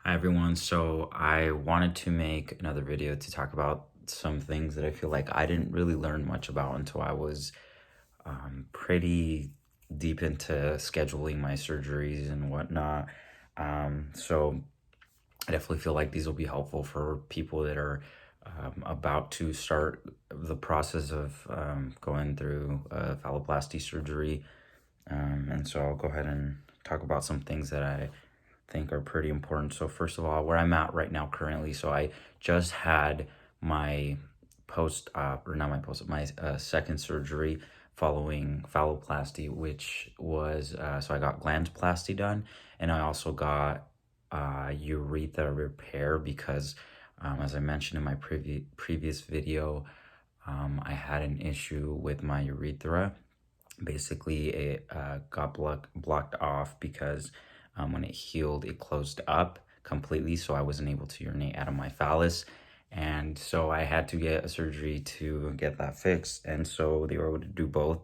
Hi everyone. So I wanted to make another video to talk about some things that I feel like I didn't really learn much about until I was pretty deep into scheduling my surgeries and whatnot. So I definitely feel like these will be helpful for people that are about to start the process of going through phalloplasty surgery. And so I'll go ahead and talk about some things that I think are pretty important. So first of all, where I'm at right now currently, so I just had my post-op, or not my post-op, my second surgery following phalloplasty, which was, so I got glandoplasty done, and I also got urethra repair because, as I mentioned in my previous video, I had an issue with my urethra. Basically, it got blocked off because when it healed, it closed up completely, so I wasn't able to urinate out of my phallus. And so I had to get a surgery to get that fixed. And so they were able to do both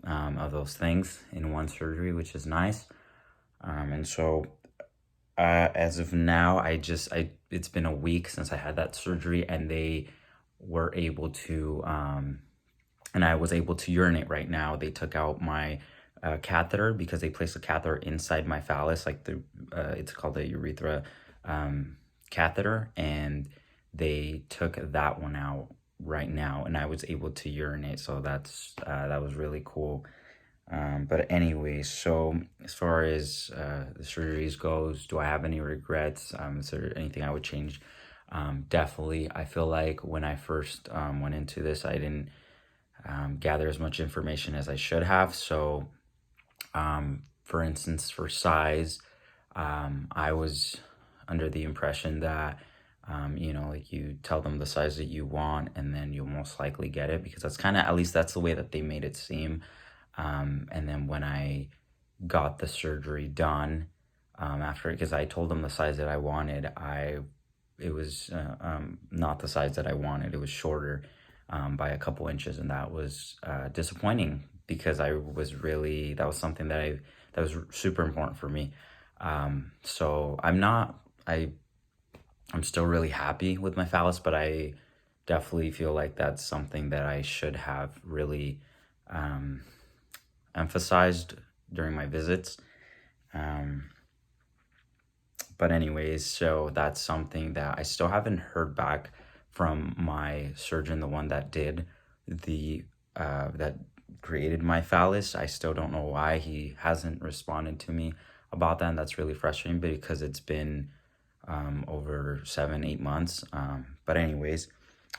of those things in one surgery, which is nice. And so as of now, it's been a week since I had that surgery, and they were able to and I was able to urinate right now. They took out my catheter because they placed a catheter inside my phallus, like it's called a urethra catheter, and they took that one out right now, and I was able to urinate. So that was really cool. But anyways, so as far as the surgeries goes, do I have any regrets? Is there anything I would change? Definitely. I feel like when I first went into this, I didn't gather as much information as I should have. So, for instance, for size, I was under the impression that, like you tell them the size that you want and then you'll most likely get it, because that's kind of, at least that's the way that they made it seem. And then when I got the surgery done, after, because I told them the size that I wanted, it was not the size that I wanted. It was shorter by a couple inches, and that was disappointing because that was something that was super important for me. So I'm still really happy with my phallus, but I definitely feel like that's something that I should have really emphasized during my visits. But anyways, so that's something that I still haven't heard back from my surgeon, the one that did that created my phallus. I still don't know why he hasn't responded to me about that, and that's really frustrating because it's been over 7-8 months. But anyways,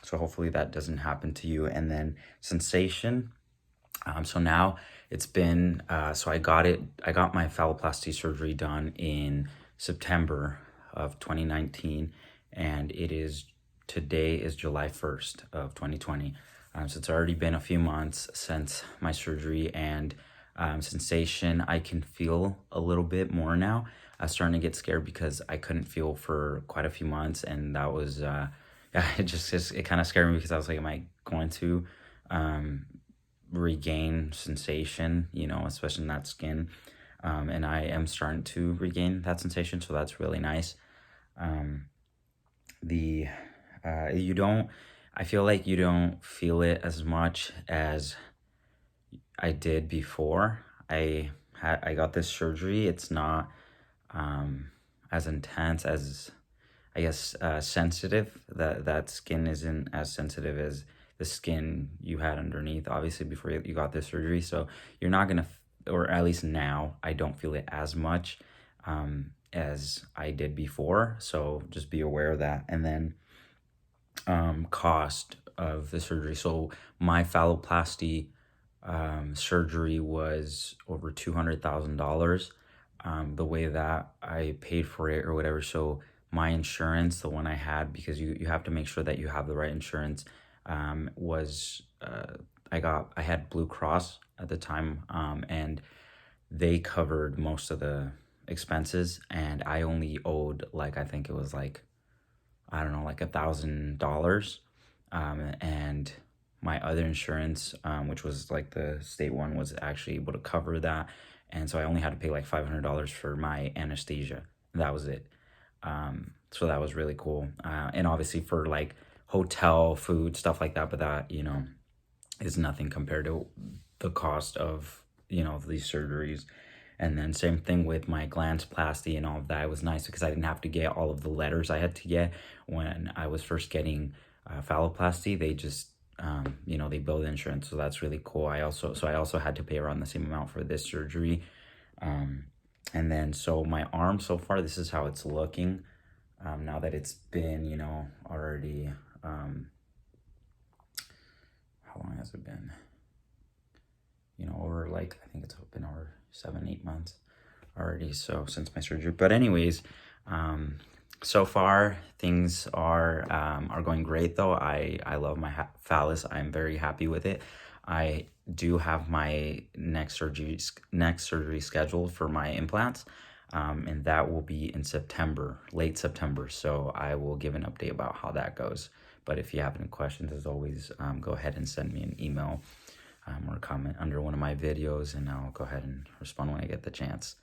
so hopefully that doesn't happen to you. And then sensation. So now it's been, so I got my phalloplasty surgery done in September of 2019, and today is July 1st of 2020. So it's already been a few months since my surgery, and sensation, I can feel a little bit more now. I was starting to get scared because I couldn't feel for quite a few months, and that was, yeah, it kind of scared me because I was like, am I going to regain sensation, especially in that skin? And I am starting to regain that sensation, so that's really nice. I feel like you don't feel it as much as I did before I got this surgery. It's not as intense, as I guess sensitive. That skin isn't as sensitive as the skin you had underneath, obviously, before you got this surgery. So you're not gonna, or at least now, I don't feel it as much as I did before. So just be aware of that. And then cost of the surgery. So my phalloplasty surgery was over $200,000. The way that I paid for it or whatever. So my insurance, the one I had, because you have to make sure that you have the right insurance, was I had Blue Cross at the time, and they covered most of the expenses, and I only owed, like, I think it was like, I don't know, like $1,000. And my other insurance, which was like the state one, was actually able to cover that. And so I only had to pay like $500 for my anesthesia. That was it. So that was really cool. And obviously for like hotel food, stuff like that, but that, you know, is nothing compared to the cost of, you know, these surgeries. And then same thing with my glandsplasty and all of that. It was nice because I didn't have to get all of the letters I had to get when I was first getting phalloplasty. They just, you know, they billed insurance, so that's really cool. I also had to pay around the same amount for this surgery. And then so my arm so far, this is how it's looking. Now that it's been, you know, already, how long has it been? You know, over like, I think it's been over 7-8 months already, so since my surgery. But anyways, so far things are going great though. I love my phallus. I'm very happy with it. I do have my next surgery scheduled for my implants, and that will be in September, late September. So I will give an update about how that goes. But if you have any questions, as always, go ahead and send me an email or comment under one of my videos, and I'll go ahead and respond when I get the chance.